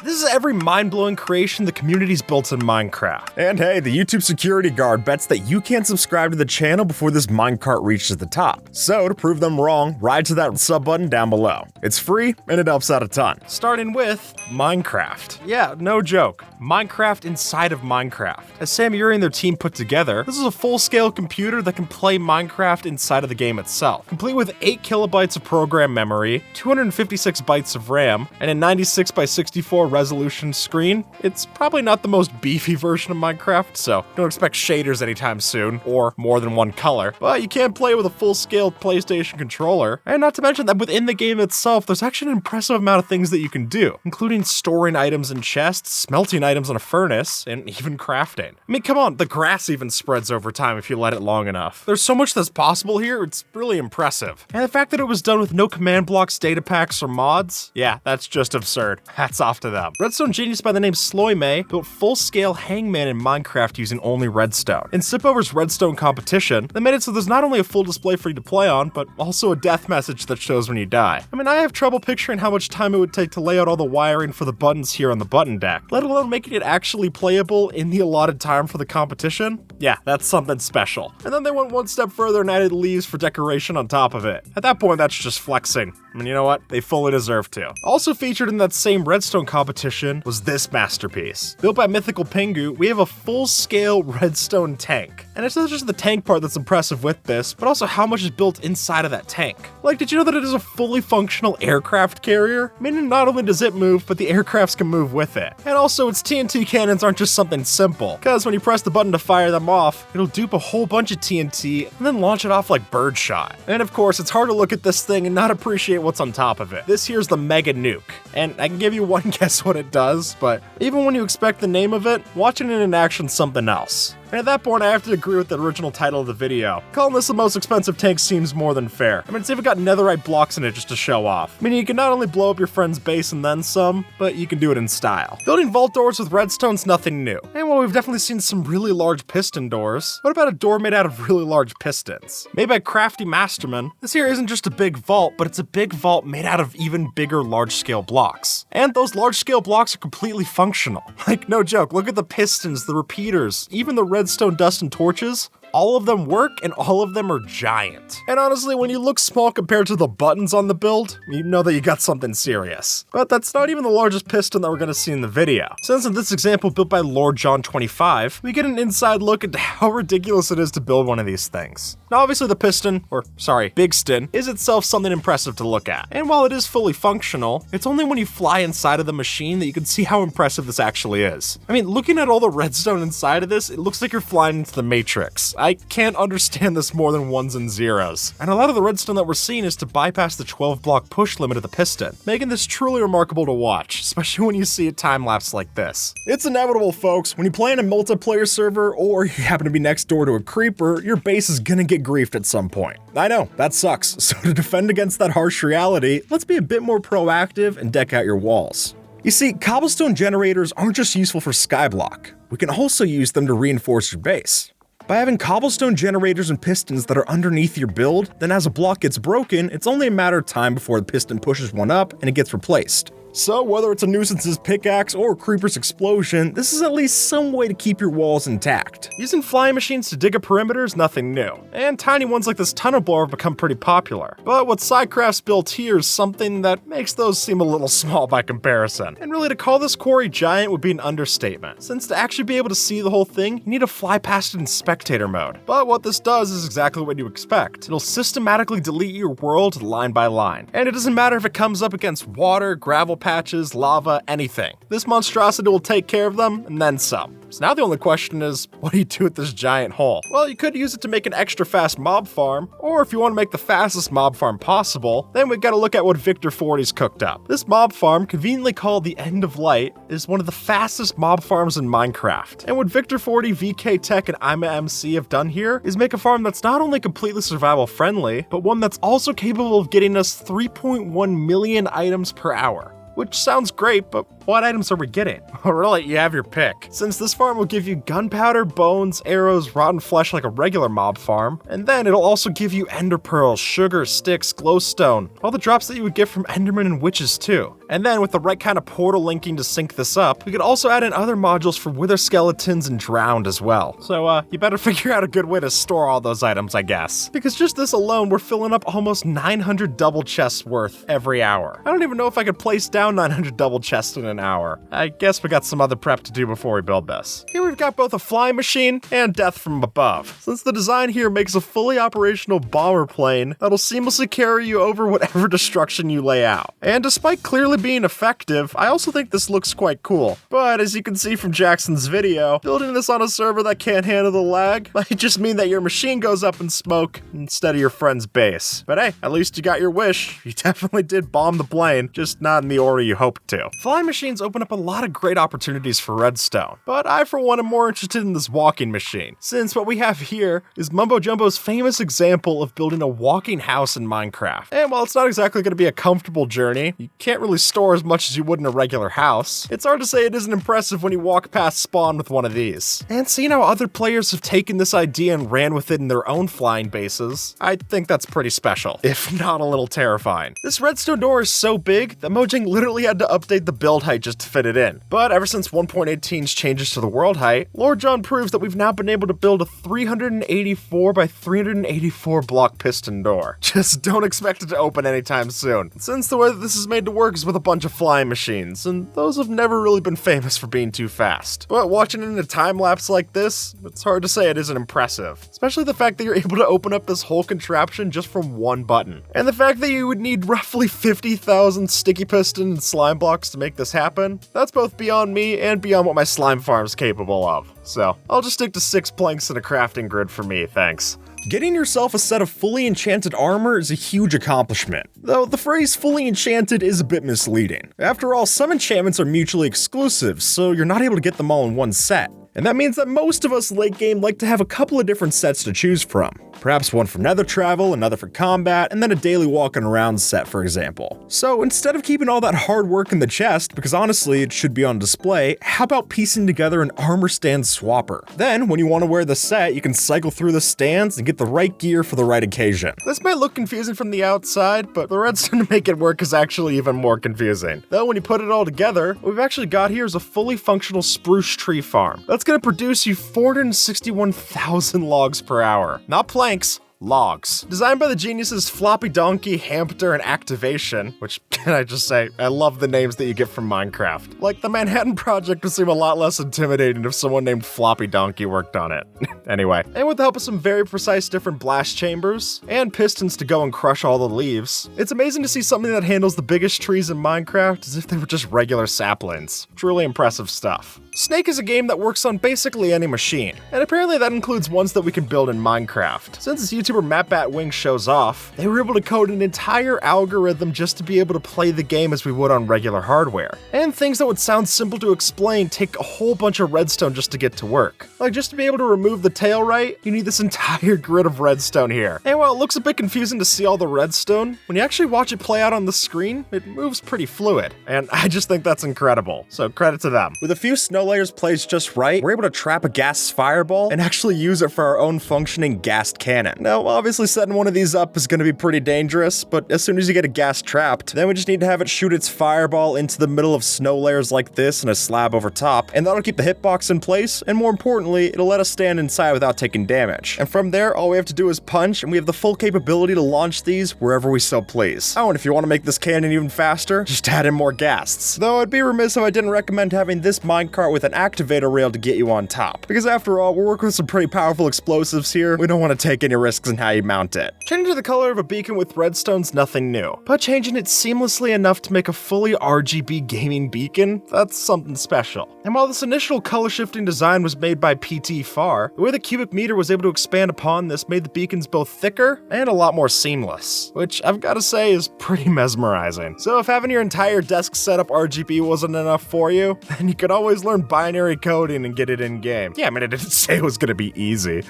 This is every mind-blowing creation the community's built in Minecraft. And hey, the YouTube security guard bets that you can't subscribe to the channel before this minecart reaches the top. So to prove them wrong, ride to that sub button down below. It's free and it helps out a ton. Starting with Minecraft. Yeah, no joke. Minecraft inside of Minecraft. As Sam Uri and their team put together, this is a full-scale computer that can play Minecraft inside of the game itself, complete with 8 kilobytes of program memory, 256 bytes of RAM, and a 96 by 64 resolution screen. It's probably not the most beefy version of Minecraft, so don't expect shaders anytime soon, or more than one color, but you can play with a full-scale PlayStation controller. And not to mention that within the game itself, there's actually an impressive amount of things that you can do, including storing items in chests, smelting items in a furnace, and even crafting. I mean, come on, the grass even spreads over time if you let it long enough. There's so much that's possible here, it's really impressive. And the fact that it was done with no command blocks, data packs, or mods, yeah, that's just absurd. Hats off to them. Redstone genius by the name Sloymay built full-scale Hangman in Minecraft using only redstone. In Sipover's redstone competition, they made it so there's not only a full display for you to play on, but also a death message that shows when you die. I mean, I have trouble picturing how much time it would take to lay out all the wiring for the buttons here on the button deck, let alone making it actually playable in the allotted time for the competition. Yeah, that's something special. And then they went one step further and added leaves for decoration on top of it. At that point, that's just flexing. I mean, you know what? They fully deserve to. Also featured in that same redstone competition was this masterpiece. Built by Mythical Pingu, we have a full-scale redstone tank. And it's not just the tank part that's impressive with this, but also how much is built inside of that tank. Like, did you know that it is a fully functional aircraft carrier? Meaning not only does it move, but the aircrafts can move with it. And also, its TNT cannons aren't just something simple, because when you press the button to fire them off, it'll dupe a whole bunch of TNT and then launch it off like birdshot. And of course, it's hard to look at this thing and not appreciate what's on top of it. This here's the Mega Nuke, and I can give you one guess what it does, but even when you expect the name of it, watching it in action's something else. And at that point, I have to agree with the original title of the video. Calling this the most expensive tank seems more than fair. I mean, it's even got netherite blocks in it just to show off. Meaning you can not only blow up your friend's base and then some, but you can do it in style. Building vault doors with redstone's nothing new. And while we've definitely seen some really large piston doors, what about a door made out of really large pistons? Made by crafty mastermen, this here isn't just a big vault, but it's a big vault made out of even bigger large-scale blocks. And those large-scale blocks are completely functional. Like, no joke, look at the pistons, the repeaters, even the redstone dust and torches. All of them work and all of them are giant. And honestly, when you look small compared to the buttons on the build, you know that you got something serious. But that's not even the largest piston that we're gonna see in the video. Since in this example built by Lord John 25, we get an inside look at how ridiculous it is to build one of these things. Now obviously the piston, or sorry, bigston, is itself something impressive to look at. And while it is fully functional, it's only when you fly inside of the machine that you can see how impressive this actually is. I mean, looking at all the redstone inside of this, it looks like you're flying into the Matrix. I can't understand this more than ones and zeros. And a lot of the redstone that we're seeing is to bypass the 12 block push limit of the piston, making this truly remarkable to watch, especially when you see a time-lapse like this. It's inevitable, folks. When you play in a multiplayer server or you happen to be next door to a creeper, your base is gonna get griefed at some point. I know, that sucks. So to defend against that harsh reality, let's be a bit more proactive and deck out your walls. You see, cobblestone generators aren't just useful for skyblock. We can also use them to reinforce your base. By having cobblestone generators and pistons that are underneath your build, then as a block gets broken, it's only a matter of time before the piston pushes one up and it gets replaced. So whether it's a nuisance's pickaxe or a creeper's explosion, this is at least some way to keep your walls intact. Using flying machines to dig a perimeter is nothing new, and tiny ones like this tunnel blower have become pretty popular. But what Psycraft's built here is something that makes those seem a little small by comparison. And really, to call this quarry giant would be an understatement, since to actually be able to see the whole thing, you need to fly past it in spectator mode. But what this does is exactly what you expect. It'll systematically delete your world line by line. And it doesn't matter if it comes up against water, gravel patches, lava, anything. This monstrosity will take care of them, and then some. So now the only question is, what do you do with this giant hole? Well, you could use it to make an extra fast mob farm, or if you want to make the fastest mob farm possible, then we've got to look at what Victor 40's cooked up. This mob farm, conveniently called the End of Light, is one of the fastest mob farms in Minecraft. And what Victor 40, VK Tech, and IMAMC have done here is make a farm that's not only completely survival friendly, but one that's also capable of getting us 3.1 million items per hour. Which sounds great, but What items are we getting? Oh really, you have your pick. Since this farm will give you gunpowder, bones, arrows, rotten flesh like a regular mob farm, and then it'll also give you ender pearls, sugar, sticks, glowstone, all the drops that you would get from endermen and witches too. And then with the right kind of portal linking to sync this up, we could also add in other modules for wither skeletons and drowned as well. So you better figure out a good way to store all those items, I guess. Because just this alone, we're filling up almost 900 double chests worth every hour. I don't even know if I could place down 900 double chests in an hour. I guess we got some other prep to do before we build this. Here we've got both a flying machine and death from above. Since the design here makes a fully operational bomber plane that'll seamlessly carry you over whatever destruction you lay out. And despite clearly being effective, I also think this looks quite cool. But as you can see from Jackson's video, building this on a server that can't handle the lag might just mean that your machine goes up in smoke instead of your friend's base. But hey, at least you got your wish. You definitely did bomb the plane, just not in the order you hoped to. Flying machines open up a lot of great opportunities for redstone, but I for one am more interested in this walking machine, since what we have here is Mumbo Jumbo's famous example of building a walking house in Minecraft. And while it's not exactly going to be a comfortable journey, you can't really store as much as you would in a regular house, it's hard to say it isn't impressive when you walk past spawn with one of these. And seeing how other players have taken this idea and ran with it in their own flying bases, I think that's pretty special, if not a little terrifying. This redstone door is so big that Mojang literally had to update the build height just to fit it in. But ever since 1.18's changes to the world height, Lord John proves that we've now been able to build a 384 by 384 block piston door. Just don't expect it to open anytime soon, since the way that this is made to work is with a bunch of flying machines, and those have never really been famous for being too fast. But watching it in a time lapse like this, it's hard to say it isn't impressive, especially the fact that you're able to open up this whole contraption just from one button. And the fact that you would need roughly 50,000 sticky piston and slime blocks to make this happen, that's both beyond me and beyond what my slime farm's capable of. So I'll just stick to 6 planks and a crafting grid for me, thanks. Getting yourself a set of fully enchanted armor is a huge accomplishment, though the phrase fully enchanted is a bit misleading. After all, some enchantments are mutually exclusive, so you're not able to get them all in one set. And that means that most of us late game like to have a couple of different sets to choose from. Perhaps one for nether travel, another for combat, and then a daily walking around set, for example. So instead of keeping all that hard work in the chest, because honestly it should be on display, how about piecing together an armor stand swapper? Then, when you want to wear the set, you can cycle through the stands and get the right gear for the right occasion. This might look confusing from the outside, but the redstone to make it work is actually even more confusing. Though when you put it all together, what we've actually got here is a fully functional spruce tree farm. That's gonna produce you 461,000 logs per hour. Not planks, logs. Designed by the geniuses Floppy Donkey, Hampter, and Activation, which, can I just say, I love the names that you get from Minecraft. Like, the Manhattan Project would seem a lot less intimidating if someone named Floppy Donkey worked on it. Anyway, and with the help of some very precise different blast chambers, and pistons to go and crush all the leaves, it's amazing to see something that handles the biggest trees in Minecraft as if they were just regular saplings. Truly impressive stuff. Snake is a game that works on basically any machine, and apparently that includes ones that we can build in Minecraft. Since its YouTuber MattBatWing shows off, they were able to code an entire algorithm just to be able to play the game as we would on regular hardware. And things that would sound simple to explain take a whole bunch of redstone just to get to work. Like, just to be able to remove the tail right, you need this entire grid of redstone here. And while it looks a bit confusing to see all the redstone, when you actually watch it play out on the screen, it moves pretty fluid. And I just think that's incredible, so credit to them. With a few snow layers placed just right, we're able to trap a gas fireball and actually use it for our own functioning gassed cannon. Now, obviously setting one of these up is going to be pretty dangerous, but as soon as you get a gas trapped, then we just need to have it shoot its fireball into the middle of snow layers like this and a slab over top, and that'll keep the hitbox in place, and more importantly, it'll let us stand inside without taking damage. And from there, all we have to do is punch, and we have the full capability to launch these wherever we so please. Oh, and if you want to make this cannon even faster, just add in more ghasts. Though I'd be remiss if I didn't recommend having this minecart with an activator rail to get you on top, because after all, we're working with some pretty powerful explosives here. We don't want to take any risks in how you mount it. Changing the color of a beacon with redstone's nothing new, but changing it seamlessly enough to make a fully RGB gaming beacon, that's something special. And while this initial color shifting design was made by PT Far, the way the cubic meter was able to expand upon this made the beacons both thicker and a lot more seamless, which I've got to say is pretty mesmerizing. So if having your entire desk set up RGB wasn't enough for you, then you could always learn binary coding and get it in-game. Yeah, I mean, it didn't say it was gonna be easy.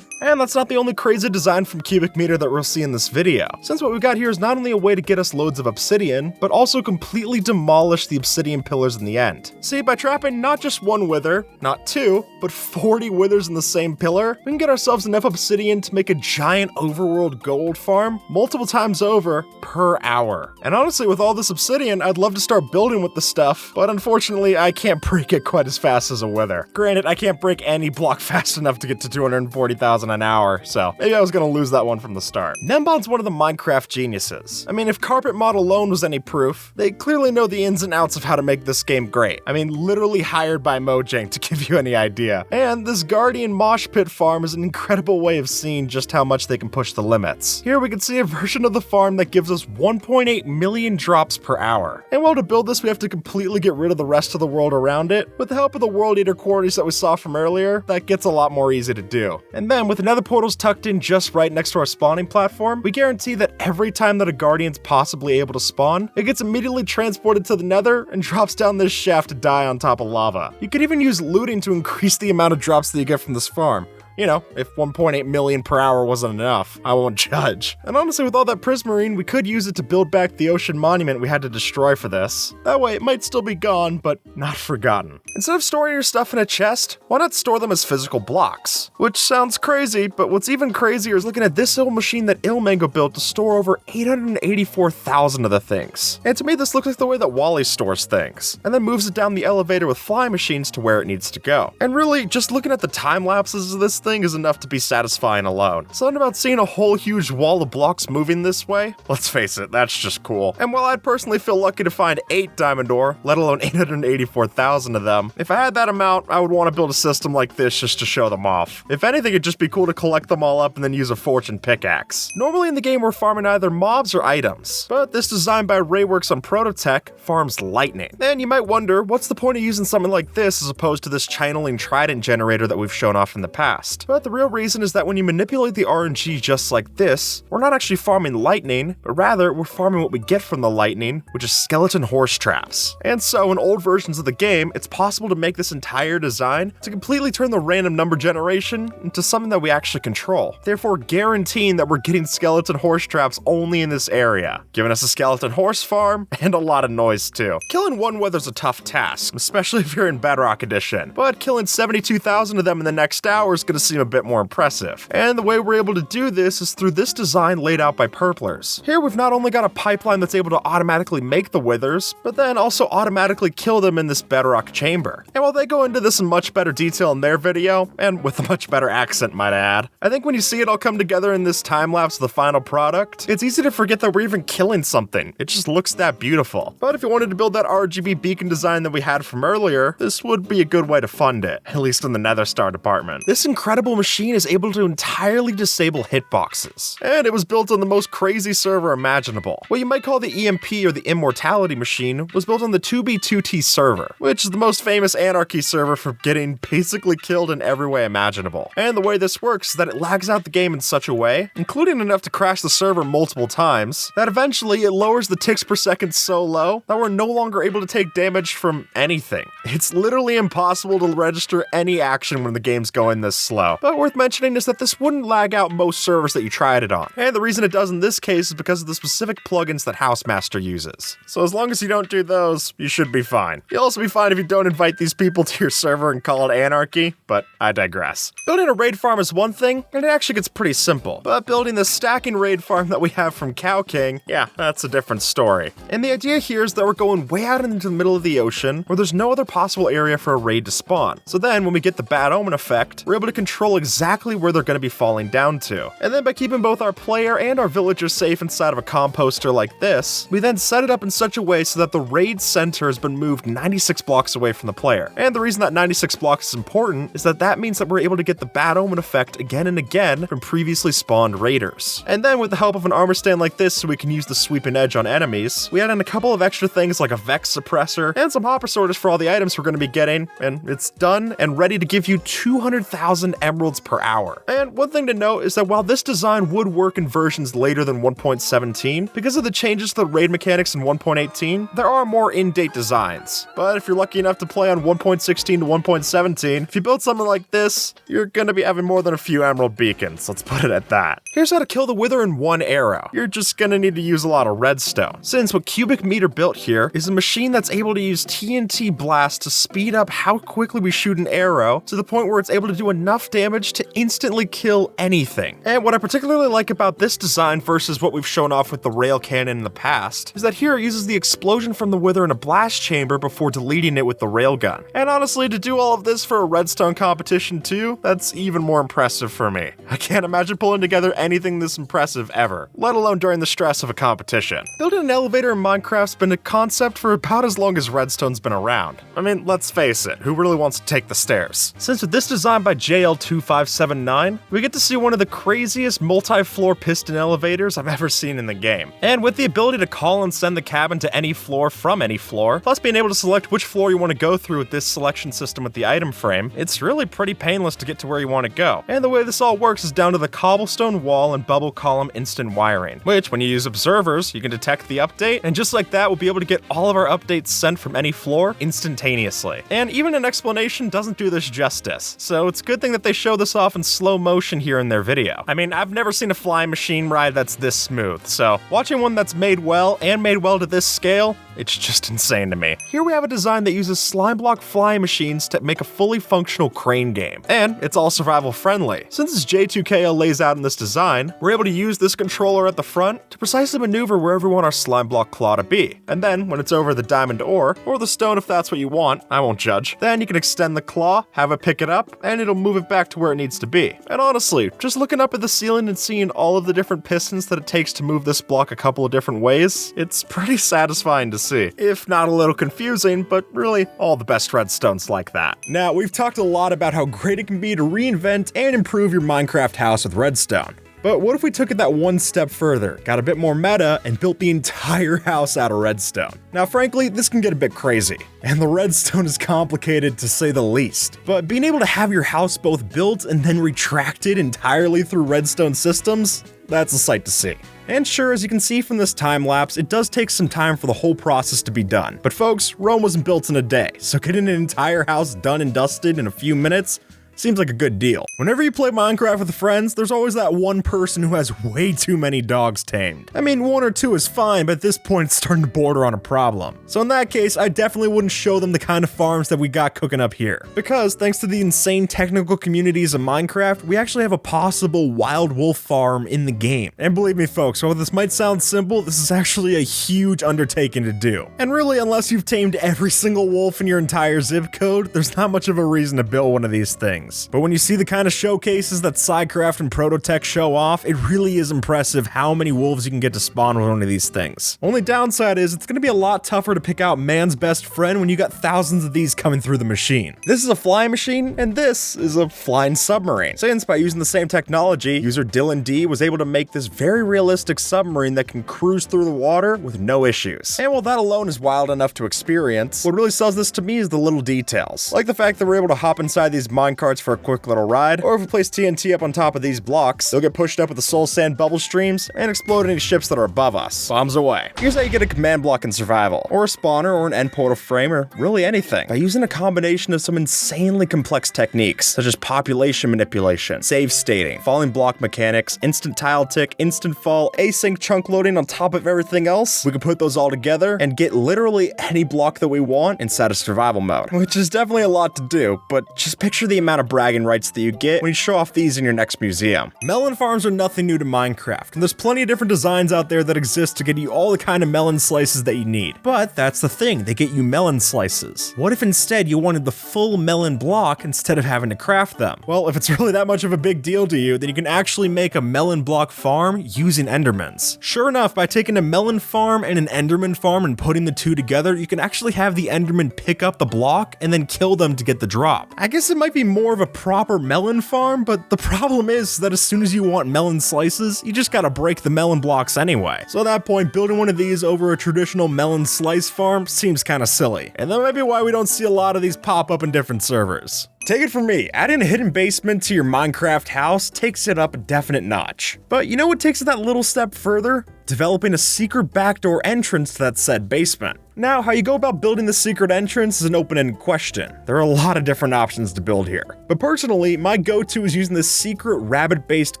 And that's not the only crazy design from Cubic Meter that we'll see in this video, since what we've got here is not only a way to get us loads of obsidian, but also completely demolish the obsidian pillars in the end. See, by trapping not just one wither, not two, but 40 withers in the same pillar, we can get ourselves enough obsidian to make a giant overworld gold farm multiple times over per hour. And honestly, with all this obsidian, I'd love to start building with the stuff, but unfortunately, I can't break it quite as fast as a wither. Granted, I can't break any block fast enough to get to 240,000 an hour, so maybe I was gonna lose that one from the start. Nembon's one of the Minecraft geniuses. I mean, if Carpet Mod alone was any proof, they clearly know the ins and outs of how to make this game great. I mean, literally hired by Mojang to give you any idea. And this Guardian Mosh Pit farm is an incredible way of seeing just how much they can push the limits. Here we can see a version of the farm that gives us 1.8 million drops per hour. And while to build this, we have to completely get rid of the rest of the world around it. With the help of the World Eater quarries that we saw from earlier, that gets a lot more easy to do. And then with nether portals tucked in just right next to our spawning platform, we guarantee that every time that a Guardian's possibly able to spawn, it gets immediately transported to the nether and drops down this shaft to die on top of lava. You could even use looting to increase the amount of drops that you get from this farm. You know, if 1.8 million per hour wasn't enough, I won't judge. And honestly, with all that prismarine, we could use it to build back the ocean monument we had to destroy for this. That way, it might still be gone, but not forgotten. Instead of storing your stuff in a chest, why not store them as physical blocks? Which sounds crazy, but what's even crazier is looking at this little machine that Ilmango built to store over 884,000 of the things. And to me, this looks like the way that Wally stores things, and then moves it down the elevator with fly machines to where it needs to go. And really, just looking at the time lapses of this thing is enough to be satisfying alone. Something about seeing a whole huge wall of blocks moving this way, let's face it, that's just cool. And while I'd personally feel lucky to find 8 diamond ore, let alone 884,000 of them, if I had that amount, I would want to build a system like this just to show them off. If anything, it'd just be cool to collect them all up and then use a fortune pickaxe. Normally in the game, we're farming either mobs or items, but this design by Rayworks on Prototech farms lightning. And you might wonder, what's the point of using something like this as opposed to this channeling trident generator that we've shown off in the past? But the real reason is that when you manipulate the RNG just like this, we're not actually farming lightning, but rather we're farming what we get from the lightning, which is skeleton horse traps. And so in old versions of the game, it's possible to make this entire design to completely turn the random number generation into something that we actually control, therefore guaranteeing that we're getting skeleton horse traps only in this area, giving us a skeleton horse farm and a lot of noise too. Killing one wither's a tough task, especially if you're in Bedrock Edition, but killing 72,000 of them in the next hour is going to seem a bit more impressive. And the way we're able to do this is through this design laid out by Purplers. Here we've not only got a pipeline that's able to automatically make the withers, but then also automatically kill them in this bedrock chamber. And while they go into this in much better detail in their video, and with a much better accent might I add, I think when you see it all come together in this time lapse of the final product, it's easy to forget that we're even killing something. It just looks that beautiful. But if you wanted to build that RGB beacon design that we had from earlier, this would be a good way to fund it, at least in the Nether Star department. This incredible machine is able to entirely disable hitboxes, and it was built on the most crazy server imaginable. What you might call the EMP or the Immortality machine was built on the 2B2T server, which is the most famous anarchy server for getting basically killed in every way imaginable. And the way this works is that it lags out the game in such a way, including enough to crash the server multiple times, that eventually it lowers the ticks per second so low that we're no longer able to take damage from anything. It's literally impossible to register any action when the game's going this slow. But worth mentioning is that this wouldn't lag out most servers that you tried it on. And the reason it does in this case is because of the specific plugins that Housemaster uses. So as long as you don't do those, you should be fine. You'll also be fine if you don't invite these people to your server and call it anarchy, but I digress. Building a raid farm is one thing, and it actually gets pretty simple. But building the stacking raid farm that we have from Cow King, yeah, that's a different story. And the idea here is that we're going way out into the middle of the ocean, where there's no other possible area for a raid to spawn. So then, when we get the bad omen effect, we're able to control exactly where they're going to be falling down to. And then by keeping both our player and our villagers safe inside of a composter like this, we then set it up in such a way so that the raid center has been moved 96 blocks away from the player. And the reason that 96 blocks is important is that that means that we're able to get the bad omen effect again and again from previously spawned raiders. And then with the help of an armor stand like this so we can use the sweeping edge on enemies, we add in a couple of extra things like a Vex suppressor and some hopper sorters for all the items we're going to be getting, and it's done and ready to give you 200,000 emeralds per hour. And one thing to note is that while this design would work in versions later than 1.17, because of the changes to the raid mechanics in 1.18, there are more in-date designs. But if you're lucky enough to play on 1.16 to 1.17, if you build something like this, you're gonna be having more than a few emerald beacons, let's put it at that. Here's how to kill the Wither in one arrow. You're just gonna need to use a lot of redstone, since what Cubic Meter built here is a machine that's able to use TNT blast to speed up how quickly we shoot an arrow to the point where it's able to do enough damage to instantly kill anything. And what I particularly like about this design versus what we've shown off with the rail cannon in the past is that here it uses the explosion from the Wither in a blast chamber before deleting it with the railgun. And honestly, to do all of this for a redstone competition too, that's even more impressive for me. I can't imagine pulling together anything this impressive ever, let alone during the stress of a competition. Building an elevator in Minecraft's been a concept for about as long as redstone's been around. I mean, let's face it, who really wants to take the stairs? Since with this design by JL2579, we get to see one of the craziest multi-floor piston elevators I've ever seen in the game. And with the ability to call and send the cabin to any floor from any floor, plus being able to select which floor you want to go through with this selection system with the item frame, it's really pretty painless to get to where you want to go. And the way this all works is down to the cobblestone wall and bubble column instant wiring, which when you use observers, you can detect the update, and just like that, we'll be able to get all of our updates sent from any floor instantaneously. And even an explanation doesn't do this justice, so it's a good thing that they show this off in slow motion here in their video. I mean, I've never seen a flying machine ride that's this smooth, so watching one that's made well to this scale, it's just insane to me. Here we have a design that uses slime block flying machines to make a fully functional crane game. And it's all survival friendly. Since as J2KL lays out in this design, we're able to use this controller at the front to precisely maneuver wherever we want our slime block claw to be. And then when it's over the diamond ore, or the stone if that's what you want, I won't judge, then you can extend the claw, have it pick it up, and it'll move it back to where it needs to be. And honestly, just looking up at the ceiling and seeing all of the different pistons that it takes to move this block a couple of different ways, it's pretty satisfying to see. If not a little confusing, but really all the best redstones like that. Now, we've talked a lot about how great it can be to reinvent and improve your Minecraft house with redstone. But what if we took it that one step further, got a bit more meta, and built the entire house out of redstone? Now, frankly, this can get a bit crazy, and the redstone is complicated to say the least. But being able to have your house both built and then retracted entirely through redstone systems, that's a sight to see. And sure, as you can see from this time lapse, it does take some time for the whole process to be done. But folks, Rome wasn't built in a day, so getting an entire house done and dusted in a few minutes seems like a good deal. Whenever you play Minecraft with friends, there's always that one person who has way too many dogs tamed. I mean, one or two is fine, but at this point it's starting to border on a problem. So in that case, I definitely wouldn't show them the kind of farms that we got cooking up here. Because thanks to the insane technical communities of Minecraft, we actually have a possible wild wolf farm in the game. And believe me folks, while this might sound simple, this is actually a huge undertaking to do. And really, unless you've tamed every single wolf in your entire zip code, there's not much of a reason to build one of these things. But when you see the kind of showcases that Sidecraft and Prototech show off, it really is impressive how many wolves you can get to spawn with one of these things. Only downside is it's going to be a lot tougher to pick out man's best friend when you got thousands of these coming through the machine. This is a flying machine, and this is a flying submarine. Since by using the same technology, user Dylan D was able to make this very realistic submarine that can cruise through the water with no issues. And while that alone is wild enough to experience, what really sells this to me is the little details. Like the fact that we're able to hop inside these minecarts for a quick little ride, or if we place TNT up on top of these blocks, they'll get pushed up with the soul sand bubble streams and explode any ships that are above us. Bombs away. Here's how you get a command block in survival, or a spawner, or an end portal frame, or really anything, by using a combination of some insanely complex techniques, such as population manipulation, save stating, falling block mechanics, instant tile tick, instant fall, async chunk loading on top of everything else. We can put those all together and get literally any block that we want inside of survival mode, which is definitely a lot to do, but just picture the amount of bragging rights that you get when you show off these in your next museum. Melon farms are nothing new to Minecraft, and there's plenty of different designs out there that exist to get you all the kind of melon slices that you need. But that's the thing, they get you melon slices. What if instead you wanted the full melon block instead of having to craft them? Well, if it's really that much of a big deal to you, then you can actually make a melon block farm using endermans. Sure enough, by taking a melon farm and an enderman farm and putting the two together, you can actually have the enderman pick up the block and then kill them to get the drop. I guess it might be more of a proper melon farm, but the problem is that as soon as you want melon slices, you just gotta break the melon blocks anyway. So at that point, building one of these over a traditional melon slice farm seems kinda silly. And that might be why we don't see a lot of these pop up in different servers. Take it from me, adding a hidden basement to your Minecraft house takes it up a definite notch. But you know what takes it that little step further? Developing a secret backdoor entrance to that said basement. Now, how you go about building the secret entrance is an open-ended question. There are a lot of different options to build here. But personally, my go-to is using this secret rabbit-based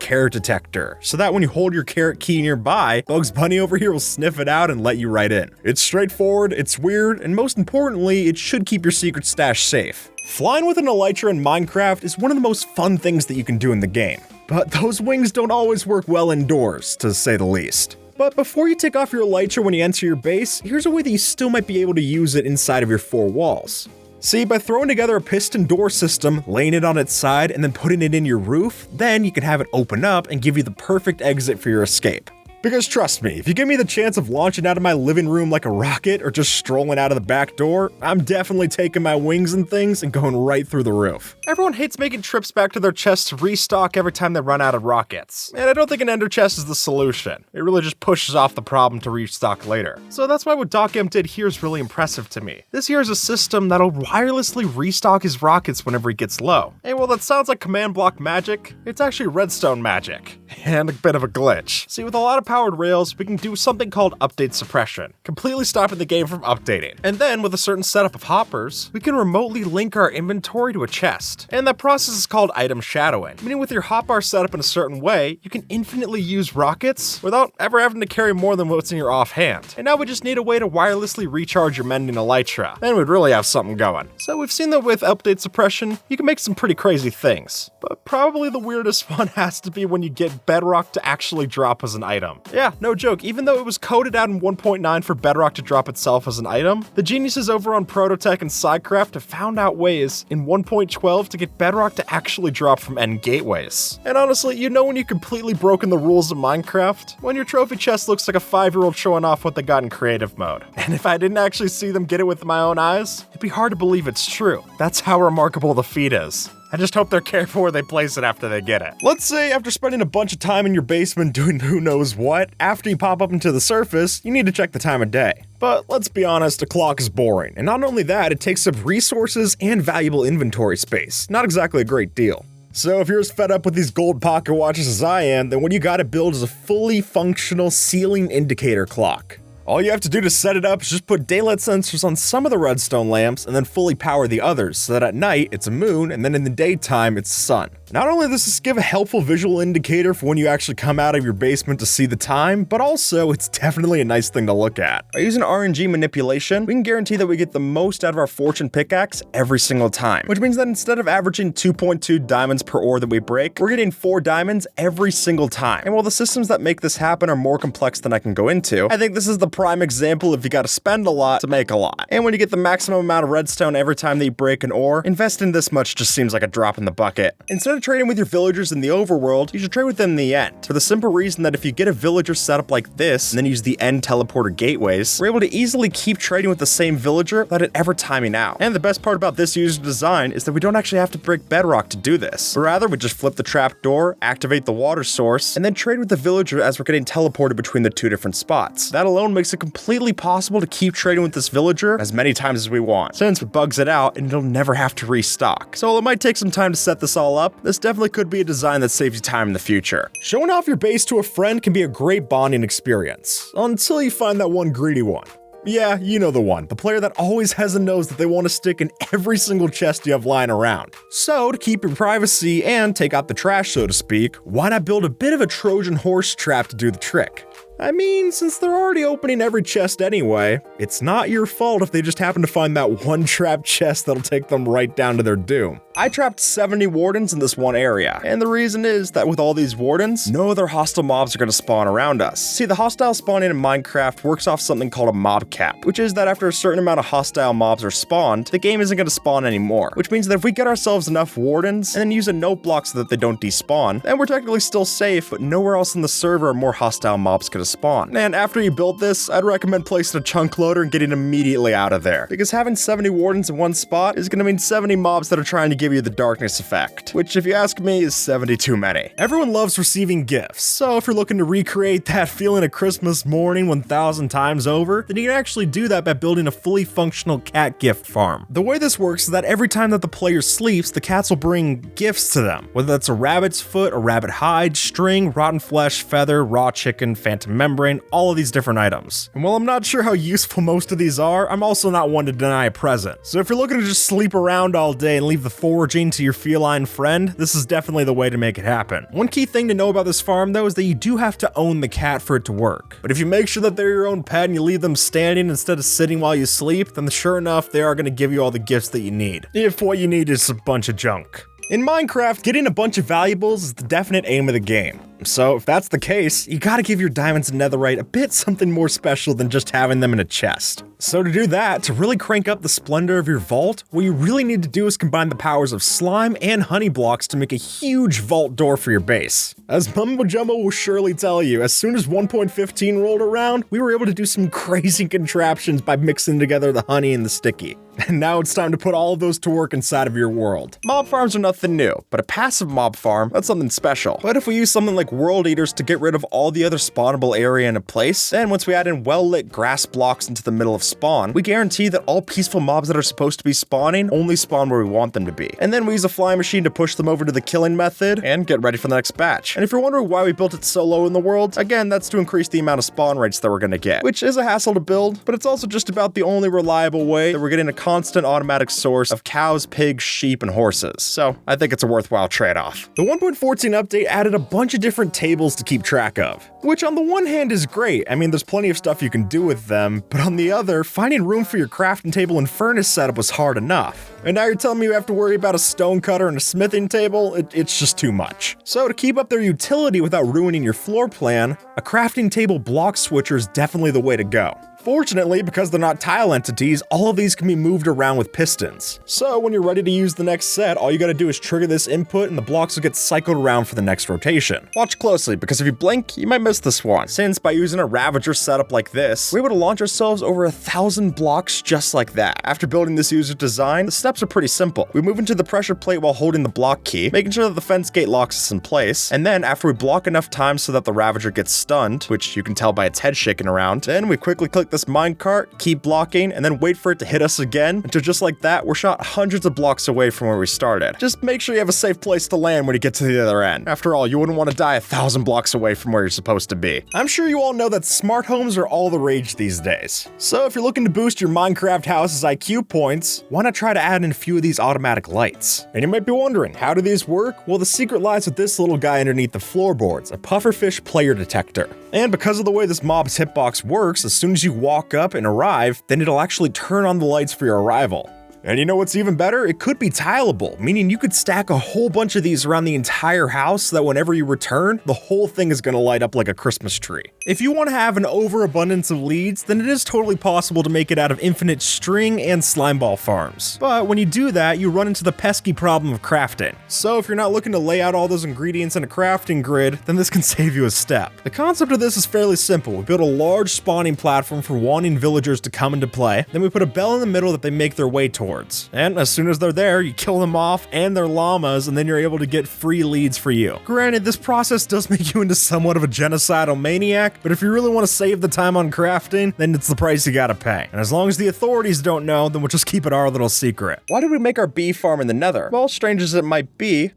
carrot detector, so that when you hold your carrot key nearby, Bugs Bunny over here will sniff it out and let you right in. It's straightforward, it's weird, and most importantly, it should keep your secret stash safe. Flying with an elytra in Minecraft is one of the most fun things that you can do in the game. But those wings don't always work well indoors, to say the least. But before you take off your elytra when you enter your base, here's a way that you still might be able to use it inside of your 4 walls. See, by throwing together a piston door system, laying it on its side, and then putting it in your roof, then you can have it open up and give you the perfect exit for your escape. Because trust me, if you give me the chance of launching out of my living room like a rocket or just strolling out of the back door, I'm definitely taking my wings and things and going right through the roof. Everyone hates making trips back to their chests to restock every time they run out of rockets. And I don't think an ender chest is the solution. It really just pushes off the problem to restock later. So that's why what DocM did here is really impressive to me. This here is a system that'll wirelessly restock his rockets whenever he gets low. And while that sounds like command block magic, it's actually redstone magic. And a bit of a glitch. See, with a lot of powered rails, we can do something called update suppression, completely stopping the game from updating. And then, with a certain setup of hoppers, we can remotely link our inventory to a chest. And that process is called item shadowing, meaning with your hotbar set up in a certain way, you can infinitely use rockets without ever having to carry more than what's in your offhand. And now we just need a way to wirelessly recharge your mending elytra, then we'd really have something going. So we've seen that with update suppression, you can make some pretty crazy things. But probably the weirdest one has to be when you get bedrock to actually drop as an item. Yeah, no joke, even though it was coded out in 1.9 for bedrock to drop itself as an item, the geniuses over on Prototech and Sidecraft have found out ways in 1.12 to get bedrock to actually drop from end gateways. And honestly, you know when you completely broken the rules of Minecraft? When your trophy chest looks like a 5-year-old showing off what they got in creative mode. And if I didn't actually see them get it with my own eyes, it'd be hard to believe it's true. That's how remarkable the feat is. I just hope they're careful where they place it after they get it. Let's say after spending a bunch of time in your basement doing who knows what, after you pop up into the surface, you need to check the time of day. But let's be honest, a clock is boring, and not only that, it takes up resources and valuable inventory space. Not exactly a great deal. So if you're as fed up with these gold pocket watches as I am, then what you gotta build is a fully functional ceiling indicator clock. All you have to do to set it up is just put daylight sensors on some of the redstone lamps and then fully power the others, so that at night it's a moon and then in the daytime it's the sun. Not only does this give a helpful visual indicator for when you actually come out of your basement to see the time, but also it's definitely a nice thing to look at. By using RNG manipulation, we can guarantee that we get the most out of our fortune pickaxe every single time, which means that instead of averaging 2.2 diamonds per ore that we break, we're getting 4 diamonds every single time. And while the systems that make this happen are more complex than I can go into, I think this is the prime example if you gotta spend a lot to make a lot. And when you get the maximum amount of redstone every time that you break an ore, investing this much just seems like a drop in the bucket. Instead of trading with your villagers in the overworld, you should trade with them in the end, for the simple reason that if you get a villager set up like this, and then use the end teleporter gateways, we're able to easily keep trading with the same villager without it ever timing out. And the best part about this user design is that we don't actually have to break bedrock to do this, but rather we just flip the trap door, activate the water source, and then trade with the villager as we're getting teleported between the 2 different spots. That alone makes it completely possible to keep trading with this villager as many times as we want, since it bugs it out and it'll never have to restock. So while it might take some time to set this all up, this definitely could be a design that saves you time in the future. Showing off your base to a friend can be a great bonding experience, until you find that one greedy one. Yeah, you know the one, the player that always has a nose that they want to stick in every single chest you have lying around. So, to keep your privacy and take out the trash, so to speak, why not build a bit of a Trojan horse trap to do the trick? I mean, since they're already opening every chest anyway, it's not your fault if they just happen to find that one trapped chest that'll take them right down to their doom. I trapped 70 wardens in this one area, and the reason is that with all these wardens, no other hostile mobs are going to spawn around us. See, the hostile spawning in Minecraft works off something called a mob cap, which is that after a certain amount of hostile mobs are spawned, the game isn't going to spawn anymore, which means that if we get ourselves enough wardens and then use a note block so that they don't despawn, then we're technically still safe, but nowhere else in the server are more hostile mobs going to spawn. And after you build this, I'd recommend placing a chunk loader and getting immediately out of there, because having 70 wardens in one spot is going to mean 70 mobs that are trying to give you the darkness effect, which if you ask me is 72 many. Everyone loves receiving gifts, so if you're looking to recreate that feeling of Christmas morning 1,000 times over, then you can actually do that by building a fully functional cat gift farm. The way this works is that every time that the player sleeps, the cats will bring gifts to them, whether that's a rabbit's foot, a rabbit hide, string, rotten flesh, feather, raw chicken, phantom membrane, all of these different items. And while I'm not sure how useful most of these are, I'm also not one to deny a present. So if you're looking to just sleep around all day and leave the foraging to your feline friend, this is definitely the way to make it happen. One key thing to know about this farm though is that you do have to own the cat for it to work. But if you make sure that they're your own pet and you leave them standing instead of sitting while you sleep, then sure enough, they are going to give you all the gifts that you need. If what you need is a bunch of junk. In Minecraft, getting a bunch of valuables is the definite aim of the game. So if that's the case, you gotta give your diamonds and netherite a bit something more special than just having them in a chest. So to do that, to really crank up the splendor of your vault, what you really need to do is combine the powers of slime and honey blocks to make a huge vault door for your base. As Mumbo Jumbo will surely tell you, as soon as 1.15 rolled around, we were able to do some crazy contraptions by mixing together the honey and the sticky. And now it's time to put all of those to work inside of your world. Mob farms are nothing new, but a passive mob farm, that's something special. But if we use something like world eaters to get rid of all the other spawnable area in a place, then once we add in well-lit grass blocks into the middle of spawn, we guarantee that all peaceful mobs that are supposed to be spawning only spawn where we want them to be. And then we use a flying machine to push them over to the killing method and get ready for the next batch. And if you're wondering why we built it so low in the world, again, that's to increase the amount of spawn rates that we're gonna get, which is a hassle to build, but it's also just about the only reliable way that we're getting a constant automatic source of cows, pigs, sheep, and horses. So I think it's a worthwhile trade-off. The 1.14 update added a bunch of different tables to keep track of, which on the one hand is great. I mean, there's plenty of stuff you can do with them, but on the other, finding room for your crafting table and furnace setup was hard enough. And now you're telling me you have to worry about a stone cutter and a smithing table? It's just too much. So to keep up their utility without ruining your floor plan, a crafting table block switcher is definitely the way to go. Fortunately, because they're not tile entities, all of these can be moved around with pistons. So when you're ready to use the next set, all you gotta do is trigger this input and the blocks will get cycled around for the next rotation. Watch closely, because if you blink, you might miss this one. Since by using a Ravager setup like this, we're able to launch ourselves over 1,000 blocks just like that. After building this user design, the steps are pretty simple. We move into the pressure plate while holding the block key, making sure that the fence gate locks us in place, and then after we block enough time so that the Ravager gets stunned, which you can tell by its head shaking around, then we quickly click this minecart, keep blocking, and then wait for it to hit us again, until just like that, we're shot hundreds of blocks away from where we started. Just make sure you have a safe place to land when you get to the other end. After all, you wouldn't want to die 1,000 blocks away from where you're supposed to be. I'm sure you all know that smart homes are all the rage these days. So if you're looking to boost your Minecraft house's IQ points, why not try to add in a few of these automatic lights? And you might be wondering, how do these work? Well, the secret lies with this little guy underneath the floorboards, a pufferfish player detector. And because of the way this mob's hitbox works, as soon as you walk up and arrive, then it'll actually turn on the lights for your arrival. And you know what's even better? It could be tileable, meaning you could stack a whole bunch of these around the entire house so that whenever you return, the whole thing is going to light up like a Christmas tree. If you want to have an overabundance of leads, then it is totally possible to make it out of infinite string and slime ball farms. But when you do that, you run into the pesky problem of crafting. So if you're not looking to lay out all those ingredients in a crafting grid, then this can save you a step. The concept of this is fairly simple. We build a large spawning platform for wanting villagers to come into play, then we put a bell in the middle that they make their way towards. And as soon as they're there, you kill them off and their llamas, and then you're able to get free leads for you. Granted, this process does make you into somewhat of a genocidal maniac, but if you really want to save the time on crafting, then it's the price you gotta pay. And as long as the authorities don't know, then we'll just keep it our little secret. Why did we make our bee farm in the nether? Well, strange as it might be,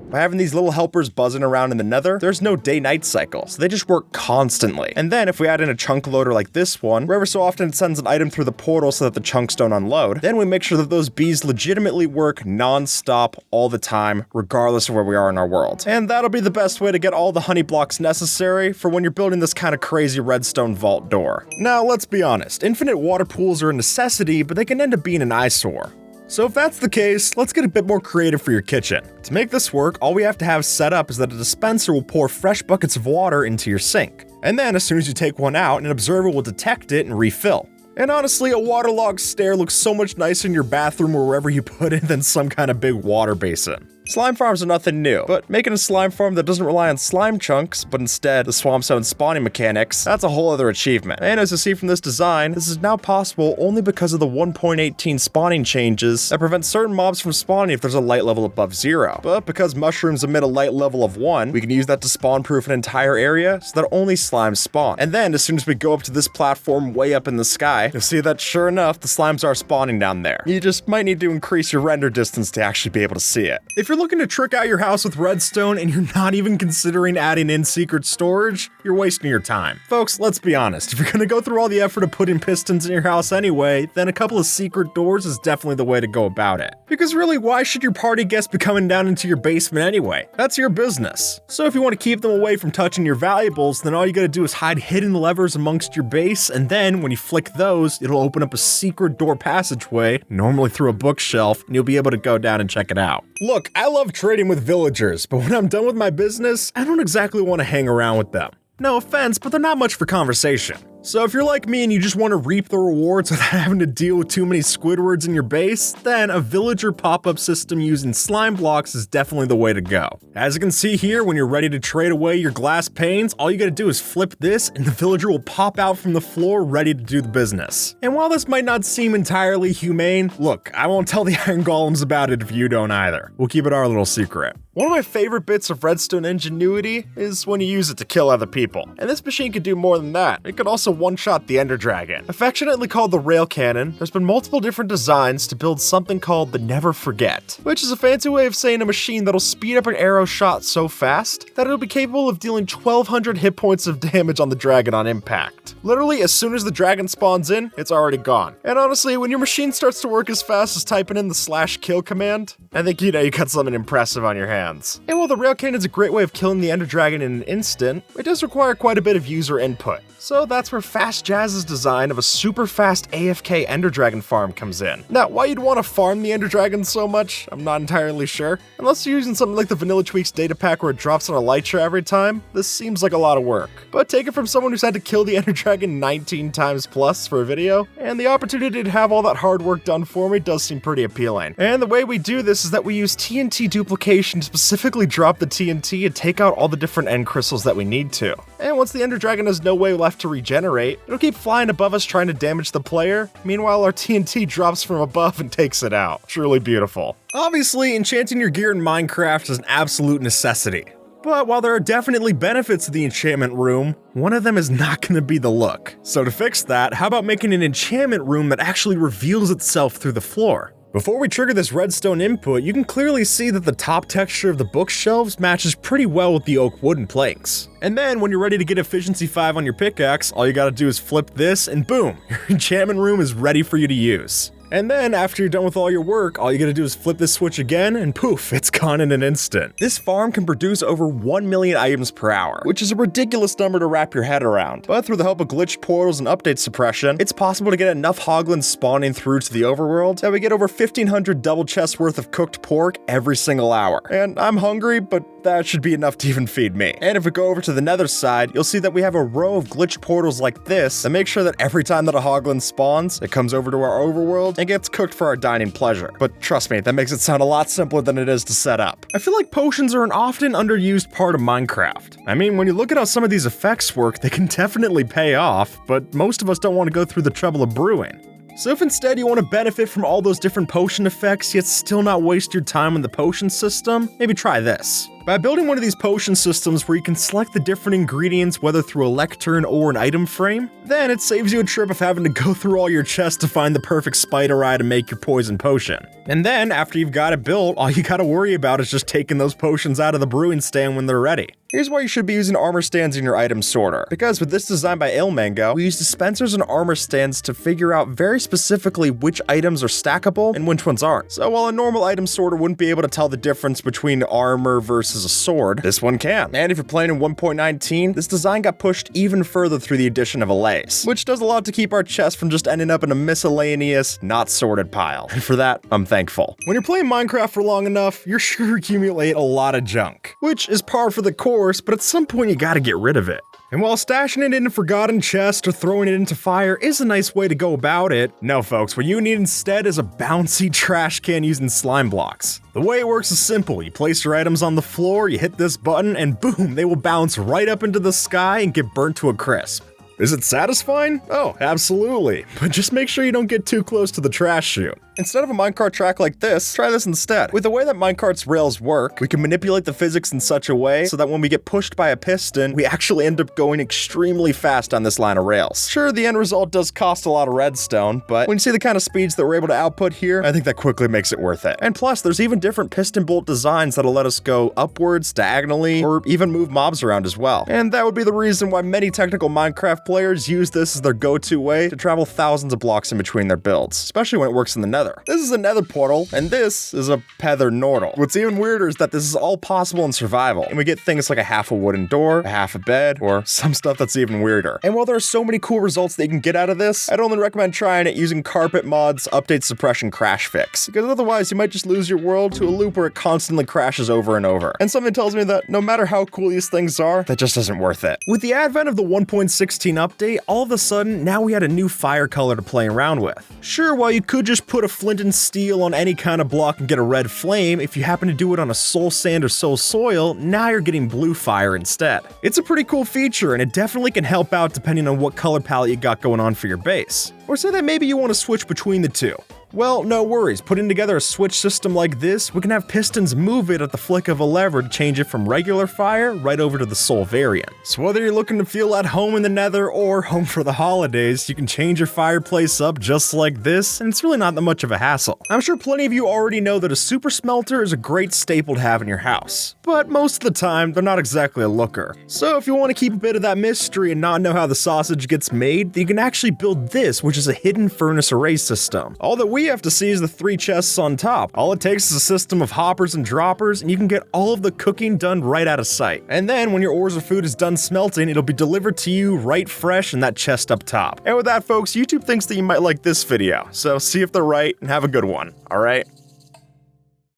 by having these little helpers buzzing around in the nether, there's no day-night cycle, so they just work constantly. And then if we add in a chunk loader like this one, where ever so often it sends an item through the portal so that the chunks don't unload, then we make sure that those bees legitimately work non-stop all the time, regardless of where we are in our world. And that'll be the best way to get all the honey blocks necessary for when you're building this kind of crazy redstone vault door. Now, let's be honest, infinite water pools are a necessity, but they can end up being an eyesore. So if that's the case, let's get a bit more creative for your kitchen. To make this work, all we have to have set up is that a dispenser will pour fresh buckets of water into your sink. And then as soon as you take one out, an observer will detect it and refill. And honestly, a waterlogged stair looks so much nicer in your bathroom or wherever you put it than some kind of big water basin. Slime farms are nothing new, but making a slime farm that doesn't rely on slime chunks, but instead the swamp stone spawning mechanics, that's a whole other achievement. And as you see from this design, this is now possible only because of the 1.18 spawning changes that prevent certain mobs from spawning if there's a light level above 0. But because mushrooms emit a light level of 1, we can use that to spawn proof an entire area so that only slimes spawn. And then as soon as we go up to this platform way up in the sky, you'll see that sure enough, the slimes are spawning down there. You just might need to increase your render distance to actually be able to see it. If you're looking to trick out your house with redstone and you're not even considering adding in secret storage, you're wasting your time. Folks, let's be honest, if you're gonna go through all the effort of putting pistons in your house anyway, then a couple of secret doors is definitely the way to go about it. Because really, why should your party guests be coming down into your basement anyway? That's your business. So if you want to keep them away from touching your valuables, then all you gotta do is hide hidden levers amongst your base, and then when you flick those, it'll open up a secret door passageway, normally through a bookshelf, and you'll be able to go down and check it out. Look, I love trading with villagers, but when I'm done with my business, I don't exactly want to hang around with them. No offense, but they're not much for conversation. So if you're like me and you just want to reap the rewards without having to deal with too many Squidwards in your base, then a villager pop-up system using slime blocks is definitely the way to go. As you can see here, when you're ready to trade away your glass panes, all you gotta do is flip this and the villager will pop out from the floor ready to do the business. And while this might not seem entirely humane, look, I won't tell the iron golems about it if you don't either. We'll keep it our little secret. One of my favorite bits of redstone ingenuity is when you use it to kill other people. And this machine could do more than that. It could also one-shot the Ender Dragon. Affectionately called the Rail Cannon, there's been multiple different designs to build something called the Never Forget, which is a fancy way of saying a machine that'll speed up an arrow shot so fast that it'll be capable of dealing 1200 hit points of damage on the dragon on impact. Literally, as soon as the dragon spawns in, it's already gone. And honestly, when your machine starts to work as fast as typing in the /kill command, I think you know you got something impressive on your hands. And while the Rail Cannon is a great way of killing the Ender Dragon in an instant, it does require quite a bit of user input. So that's where Fast Jazz's design of a super fast AFK Ender Dragon farm comes in. Now, why you'd want to farm the Ender Dragon so much, I'm not entirely sure. Unless you're using something like the Vanilla Tweaks data pack where it drops on Elytra every time, this seems like a lot of work. But take it from someone who's had to kill the Ender Dragon 19 times plus for a video, and the opportunity to have all that hard work done for me does seem pretty appealing. And the way we do this is that we use TNT duplication to specifically drop the TNT and take out all the different end crystals that we need to. And once the Ender Dragon has no way left to regenerate, it'll keep flying above us trying to damage the player. Meanwhile, our TNT drops from above and takes it out. Truly beautiful. Obviously, enchanting your gear in Minecraft is an absolute necessity. But while there are definitely benefits to the enchantment room, one of them is not going to be the look. So to fix that, how about making an enchantment room that actually reveals itself through the floor? Before we trigger this redstone input, you can clearly see that the top texture of the bookshelves matches pretty well with the oak wooden planks. And then when you're ready to get efficiency 5 on your pickaxe, all you gotta do is flip this and boom, your enchantment room is ready for you to use. And then after you're done with all your work, all you gotta do is flip this switch again and poof, it's gone in an instant. This farm can produce over 1 million items per hour, which is a ridiculous number to wrap your head around. But through the help of glitched portals and update suppression, it's possible to get enough hoglins spawning through to the overworld that we get over 1,500 double chests worth of cooked pork every single hour. And I'm hungry, but that should be enough to even feed me. And if we go over to the nether side, you'll see that we have a row of glitched portals like this that make sure that every time that a hoglin spawns, it comes over to our overworld and gets cooked for our dining pleasure. But trust me, that makes it sound a lot simpler than it is to set up. I feel like potions are an often underused part of Minecraft. I mean, when you look at how some of these effects work, they can definitely pay off, but most of us don't want to go through the trouble of brewing. So if instead you want to benefit from all those different potion effects, yet still not waste your time in the potion system, maybe try this. By building one of these potion systems where you can select the different ingredients whether through a lectern or an item frame, then it saves you a trip of having to go through all your chests to find the perfect spider eye to make your poison potion. And then, after you've got it built, all you gotta worry about is just taking those potions out of the brewing stand when they're ready. Here's why you should be using armor stands in your item sorter. Because with this design by Mango, we use dispensers and armor stands to figure out very specifically which items are stackable and which ones aren't. So while a normal item sorter wouldn't be able to tell the difference between armor versus a sword, this one can. And if you're playing in 1.19, this design got pushed even further through the addition of allays, which does a lot to keep our chests from just ending up in a miscellaneous, not sorted pile. And for that, I'm thankful. When you're playing Minecraft for long enough, you're sure to accumulate a lot of junk, which is par for the course, but at some point you gotta get rid of it. And while stashing it in a forgotten chest or throwing it into fire is a nice way to go about it, no folks, what you need instead is a bouncy trash can using slime blocks. The way it works is simple. You place your items on the floor, you hit this button, and boom, they will bounce right up into the sky and get burnt to a crisp. Is it satisfying? Oh, absolutely. But just make sure you don't get too close to the trash chute. Instead of a minecart track like this, try this instead. With the way that minecart's rails work, we can manipulate the physics in such a way so that when we get pushed by a piston, we actually end up going extremely fast on this line of rails. Sure, the end result does cost a lot of redstone, but when you see the kind of speeds that we're able to output here, I think that quickly makes it worth it. And plus, there's even different piston bolt designs that'll let us go upwards, diagonally, or even move mobs around as well. And that would be the reason why many technical Minecraft players use this as their go-to way to travel thousands of blocks in between their builds, especially when it works in the nether. This is a nether portal, and this is a Pether Nordal. What's even weirder is that this is all possible in survival, and we get things like a half a wooden door, a half a bed, or some stuff that's even weirder. And while there are so many cool results that you can get out of this, I'd only recommend trying it using carpet mods, update suppression, crash fix, because otherwise you might just lose your world to a loop where it constantly crashes over and over. And something tells me that no matter how cool these things are, that just isn't worth it. With the advent of the 1.16 update, all of a sudden, now we had a new fire color to play around with. Sure, while you could just put a flint and steel on any kind of block and get a red flame, if you happen to do it on a soul sand or soul soil, now you're getting blue fire instead. It's a pretty cool feature, and it definitely can help out depending on what color palette you got going on for your base. Or say that maybe you want to switch between the two. Well, no worries. Putting together a switch system like this, we can have pistons move it at the flick of a lever to change it from regular fire right over to the soul variant. So whether you're looking to feel at home in the nether or home for the holidays, you can change your fireplace up just like this, and it's really not that much of a hassle. I'm sure plenty of you already know that a super smelter is a great staple to have in your house, but most of the time, they're not exactly a looker. So if you want to keep a bit of that mystery and not know how the sausage gets made, then you can actually build this, which is a hidden furnace array system. All that we have to see is the 3 chests on top. All it takes is a system of hoppers and droppers, and you can get all of the cooking done right out of sight. And then when your ores or food is done smelting, it'll be delivered to you right fresh in that chest up top. And with that, folks, YouTube thinks that you might like this video, so see if they're right and have a good one, alright?